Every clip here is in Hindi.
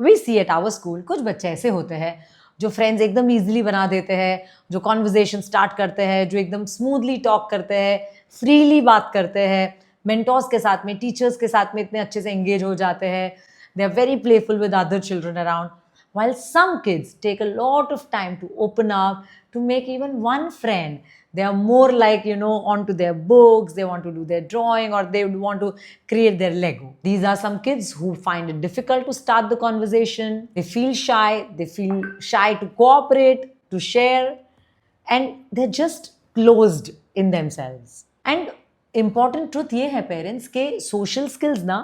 We see at our school कुछ बच्चे ऐसे होते हैं जो फ्रेंड्स एकदम ईजिली बना देते हैं, जो कॉन्वर्जेशन स्टार्ट करते हैं, जो एकदम स्मूथली टॉक करते हैं, फ्रीली बात करते हैं, मेंटोर्स के साथ में, टीचर्स के साथ में इतने अच्छे से एंगेज हो जाते हैं. They are very playful with other children around. While some kids take a lot of time to open up, to make even one friend, they are more like, onto their books, they want to do their drawing, or they would want to create their Lego. These are some kids who find it difficult to start the conversation. They feel shy to cooperate, to share, and they're just closed in themselves. And important truth ये है parents के social skills ना,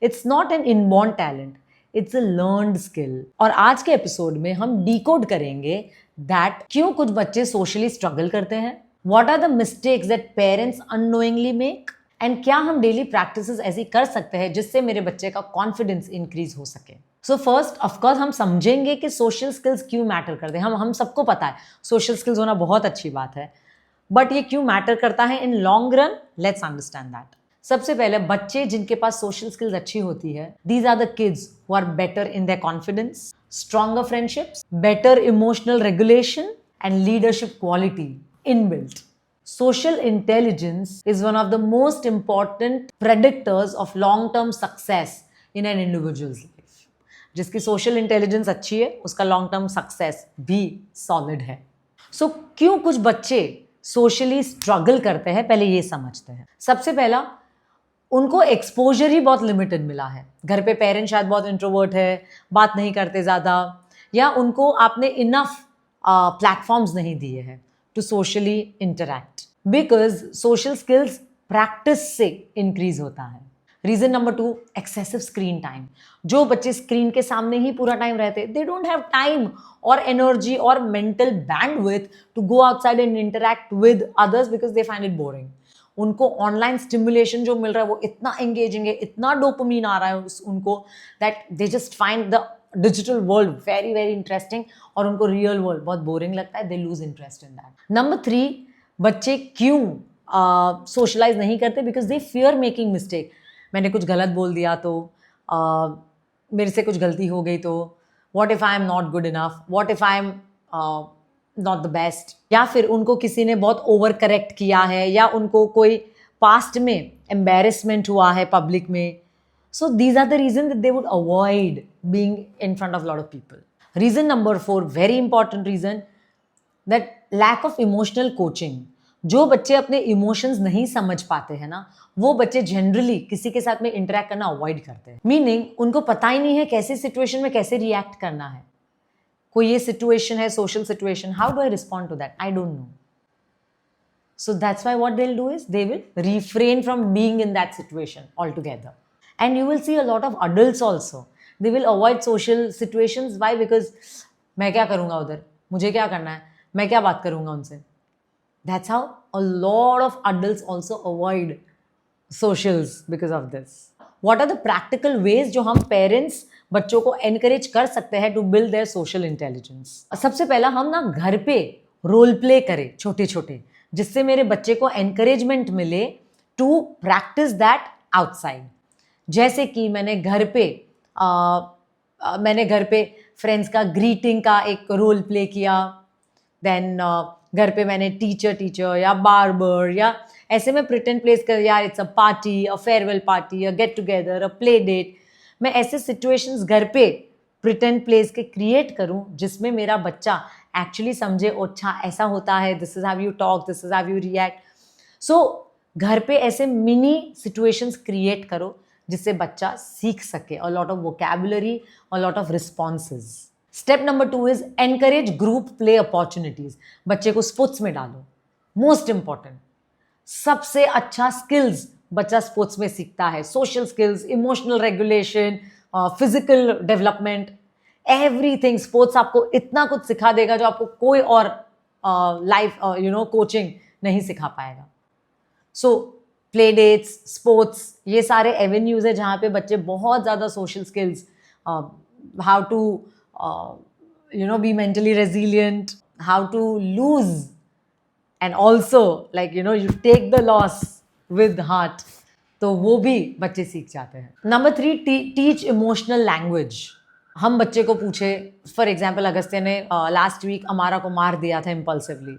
it's not an inborn talent. It's a learned skill. और आज के एपिसोड में हम डिकोड करेंगे दैट क्यों कुछ बच्चे सोशली स्ट्रगल करते हैं, what are the mistakes that parents unknowingly make, and क्या हम डेली प्रैक्टिसेस ऐसी कर सकते हैं जिससे मेरे बच्चे का कॉन्फिडेंस इंक्रीज हो सके. सो फर्स्ट ऑफकोर्स हम समझेंगे कि सोशल स्किल्स क्यों मैटर करते हैं. हम सबको पता है सोशल स्किल्स होना बहुत अच्छी बात है, बट ये क्यों मैटर करता है in long run. Let's understand that. सबसे पहले बच्चे जिनके पास सोशल स्किल्स अच्छी होती है, these are the kids who are better in their confidence, stronger friendships, better emotional regulation and leadership quality inbuilt. Social intelligence is one of the most important predictors of long-term success in an individual's life. जिसकी social intelligence अच्छी है, उसका long-term success भी solid है. So, क्यों कुछ बच्चे socially struggle करते हैं, पहले ये समझते हैं. सबसे पहला, उनको एक्सपोजर ही बहुत लिमिटेड मिला है. घर पे पेरेंट्स शायद बहुत इंट्रोवर्ट है, बात नहीं करते ज़्यादा, या उनको आपने इनफ प्लेटफॉर्म्स नहीं दिए हैं to socially interact. Because social skills practice से इंक्रीज होता है. Reason number 2, excessive screen time. जो बच्चे स्क्रीन के सामने ही पूरा टाइम रहते, दे डोंट हैव टाइम और एनर्जी और mental bandwidth to go outside and interact with others because they find it boring. उनको ऑनलाइन स्टिमुलेशन जो मिल रहा है वो इतना एंगेजिंग है, इतना डोपामिन आ रहा है उनको, that they just find the digital world very very interesting, और उनको रियल वर्ल्ड बहुत बोरिंग लगता है. They lose interest in that. Number 3, बच्चे क्यों सोशलाइज नहीं करते, because they fear making mistake. मैंने कुछ गलत बोल दिया तो, मेरे से कुछ गलती हो गई तो, what if I am not good enough, what if I am not the best, या फिर उनको किसी ने बहुत ओवर करेक्ट किया है, या उनको कोई पास्ट में एम्बेरसमेंट हुआ है पब्लिक में. So these are the reason that they would avoid being in front of lot of people. Reason number 4, very important reason, that lack of emotional coaching. जो बच्चे अपने इमोशंस नहीं समझ पाते हैं ना, वो बच्चे जनरली किसी के साथ में इंटरेक्ट करना अवॉइड करते हैं. मीनिंग उनको पता ही नहीं है कैसे सिचुएशन में कैसे रिएक्ट करना है. कोई ये सिचुएशन है, social situation, how do I respond to that, I don't know. So that's why what they will do is they will refrain from being in that situation all together. And you will see a lot of adults also, they will avoid social situations. Why? Because मैं क्या करूंगा उधर, मुझे क्या करना है, मैं क्या बात करूंगा उनसे. That's how a lot of adults also avoid socials because of this. What are the practical ways जो हम parents बच्चों को encourage कर सकते हैं to build their social intelligence? सबसे पहला, हम ना घर पे रोल प्ले करें छोटे छोटे, जिससे मेरे बच्चे को encouragement मिले to practice that outside. जैसे कि मैंने घर पे फ्रेंड्स का ग्रीटिंग का एक रोल प्ले किया. देन घर पे मैंने टीचर या बार्बर, या ऐसे में प्रिटेंड प्लेस कर, यार it's a party, a farewell party, a get together, a play date. मैं ऐसे सिचुएशंस घर पे प्रिटेंड प्लेस के क्रिएट करूं जिसमें मेरा बच्चा एक्चुअली समझे, अच्छा ऐसा होता है, this is how you talk, this is how you react. So घर पे ऐसे मिनी सिचुएशंस क्रिएट करो जिससे बच्चा सीख सके अ lot of vocabulary, a lot of responses. Step number 2 is encourage group play opportunities. बच्चे को स्पोर्ट्स में डालो. मोस्ट इंपॉर्टेंट, सबसे अच्छा स्किल्स बच्चा स्पोर्ट्स में सीखता है. Social skills, emotional regulation, physical development, everything. Sports आपको इतना कुछ सिखा देगा जो आपको कोई और लाइफ कोचिंग नहीं सिखा पाएगा. सो प्ले डेट्स, स्पोर्ट्स, ये सारे एवेन्यूज है जहाँ पे बच्चे बहुत ज़्यादा social skills, how to be mentally resilient, how to lose, and also you take the loss with heart. तो वो भी बच्चे सीख जाते हैं. Number 3, teach emotional language. हम बच्चे को पूछे, फॉर एग्जाम्पल अगस्त्य ने लास्ट वीक अमारा को मार दिया था impulsively,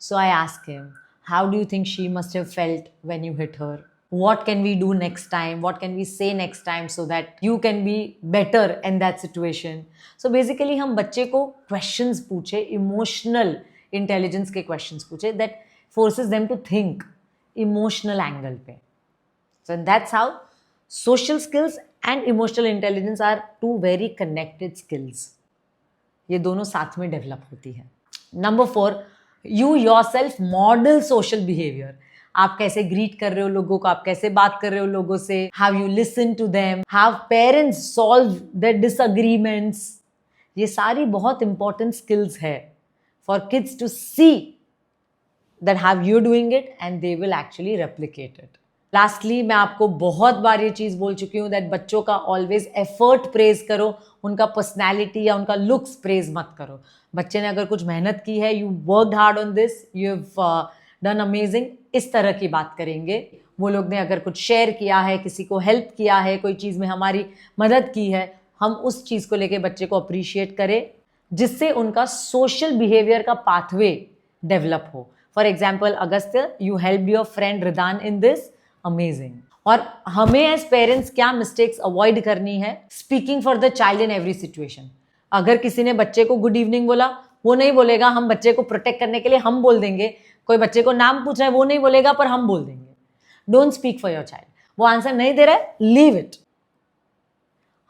so I ask him, how do you think she must have felt when you hit her? What can we do next time? What can we say next time so that you can be better in that situation? So basically हम बच्चे को questions पूछे, emotional intelligence के questions पूछे that forces them to think emotional angle पे. So that's how social skills and emotional intelligence are two very connected skills. ये दोनों साथ में डेवलप होती है. Number 4, you yourself model social behavior. आप कैसे ग्रीट कर रहे हो लोगों को, आप कैसे बात कर रहे हो लोगों से, how you listen to them, how parents solve their disagreements. ये सारी बहुत इंपॉर्टेंट स्किल्स है for kids to see that how you doing it and they will actually replicate it. Lastly, मैं आपको बहुत बार ये चीज़ बोल चुकी हूँ दैट बच्चों का ऑलवेज एफर्ट प्रेज करो, उनका पर्सनैलिटी या उनका लुक्स प्रेज मत करो. बच्चे ने अगर कुछ मेहनत की है, you worked hard on this, you have done amazing, इस तरह की बात करेंगे. वो लोग ने अगर कुछ शेयर किया है, किसी को हेल्प किया है, कोई चीज़ में हमारी मदद की है, हम उस चीज़ को लेके बच्चे को अप्रिशिएट करें, जिससे उनका सोशल बिहेवियर का पाथवे डेवलप हो. For example, Agastya, you help your friend Ridaan in this, amazing. और हमें एज पेरेंट्स क्या मिस्टेक्स अवॉइड करनी है? Speaking for the child in every situation. अगर किसी ने बच्चे को गुड इवनिंग बोला, वो नहीं बोलेगा हम बच्चे को प्रोटेक्ट करने के लिए हम बोल देंगे. कोई बच्चे को नाम पूछ रहा है, वो नहीं बोलेगा पर हम बोल देंगे. Don't speak for your child. वो आंसर नहीं दे रहा है, लीव इट.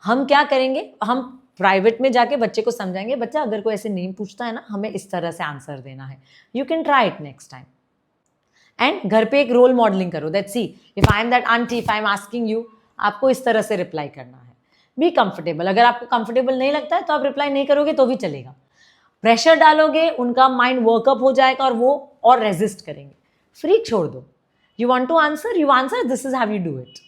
हम क्या करेंगे? हम प्राइवेट में जाके बच्चे को समझाएंगे, बच्चा अगर कोई ऐसे नहीं पूछता है ना, हमें इस तरह से आंसर देना है. You can try it next time. And घर पे एक रोल मॉडलिंग करो that see, if I am that aunty, if I am asking you, आपको इस तरह से रिप्लाई करना है. Be comfortable. अगर आपको कंफर्टेबल नहीं लगता है तो आप रिप्लाई नहीं करोगे तो भी चलेगा. प्रेशर डालोगे, उनका माइंड वर्कअप हो जाएगा और वो और रेजिस्ट करेंगे. फ्री छोड़ दो. You want to answer, you answer, this is how you do it,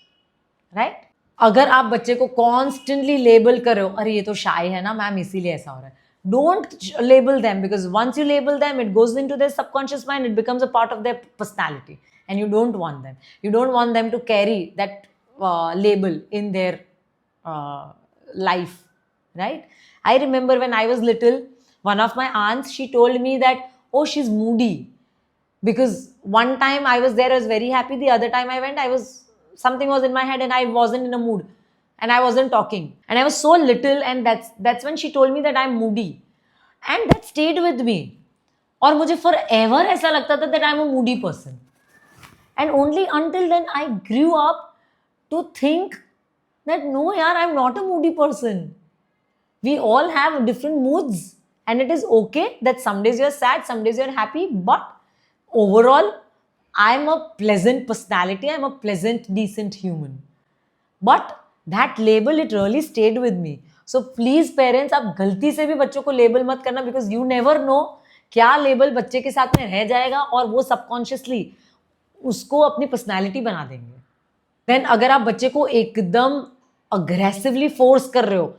right? अगर आप बच्चे को कॉन्स्टेंटली लेबल करो, अरे ये तो शाय है ना मैम, इसीलिए ऐसा हो रहा है, don't label them, because once you label them it goes into their subconscious mind, it becomes a part of their personality and you don't want them. You don't want them to carry that label in their life, right? I remember when I was little, one of my aunts, she told me that, oh, she's moody, because one time I was there, I was very happy, the other time I went, something was in my head and I wasn't in a mood and I wasn't talking and I was so little, and that's when she told me that I'm moody, and that stayed with me. और मुझे forever ऐसा लगता था that I'm a moody person, and only until then I grew up to think that no yaar, I'm not a moody person. We all have different moods and it is okay that some days you're sad, some days you're happy, but overall I'm a pleasant personality, I'm a pleasant, decent human. But that label, it really stayed with me. So please parents, आप गलती से भी बच्चों को लेबल मत करना, because you never know क्या लेबल बच्चे के साथ में रह जाएगा और वो सबकॉन्शियसली उसको अपनी पर्सनैलिटी बना देंगे. देन अगर आप बच्चे को एकदम अग्रेसिवली फोर्स कर रहे हो,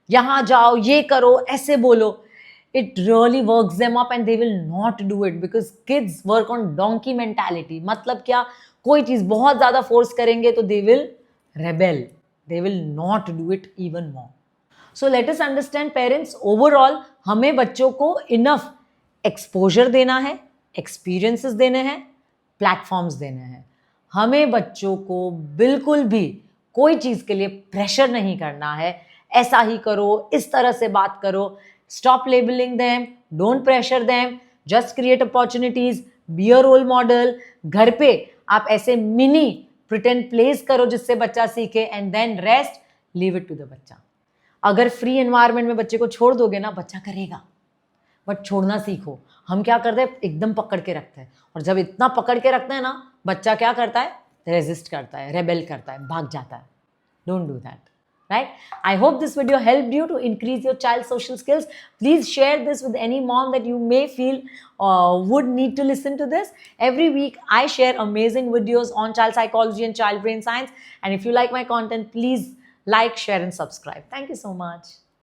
यहाँ जाओ, ये करो, ऐसे बोलो, it really works them up and they will not do it, because kids work on donkey mentality. मतलब क्या? कोई चीज़ बहुत ज़्यादा फोर्स करेंगे तो they will rebel, they will not do it even more. So let us understand parents, overall हमें बच्चों को enough exposure देना है, experiences देने हैं, platforms देने हैं. हमें बच्चों को बिल्कुल भी कोई चीज़ के लिए प्रेशर नहीं करना है, ऐसा ही करो, इस तरह से बात करो. Stop labeling them, don't pressure them, just create opportunities, be a role model. घर पे आप ऐसे मिनी pretend plays करो जिससे बच्चा सीखे, and then rest, leave it to the बच्चा. अगर फ्री एनवायरनमेंट में बच्चे को छोड़ दोगे ना, बच्चा करेगा, बट छोड़ना सीखो. हम क्या करते हैं? एकदम पकड़ के रखते हैं, और जब इतना पकड़ के रखते हैं ना, बच्चा क्या करता है? रेजिस्ट करता है, रेबेल करता है, भाग जाता है. Don't do that, right? I hope this video helped you to increase your child's social skills. Please share this with any mom that you may feel would need to listen to this. Every week I share amazing videos on child psychology and child brain science, and if you like my content, please like, share and subscribe. Thank you so much.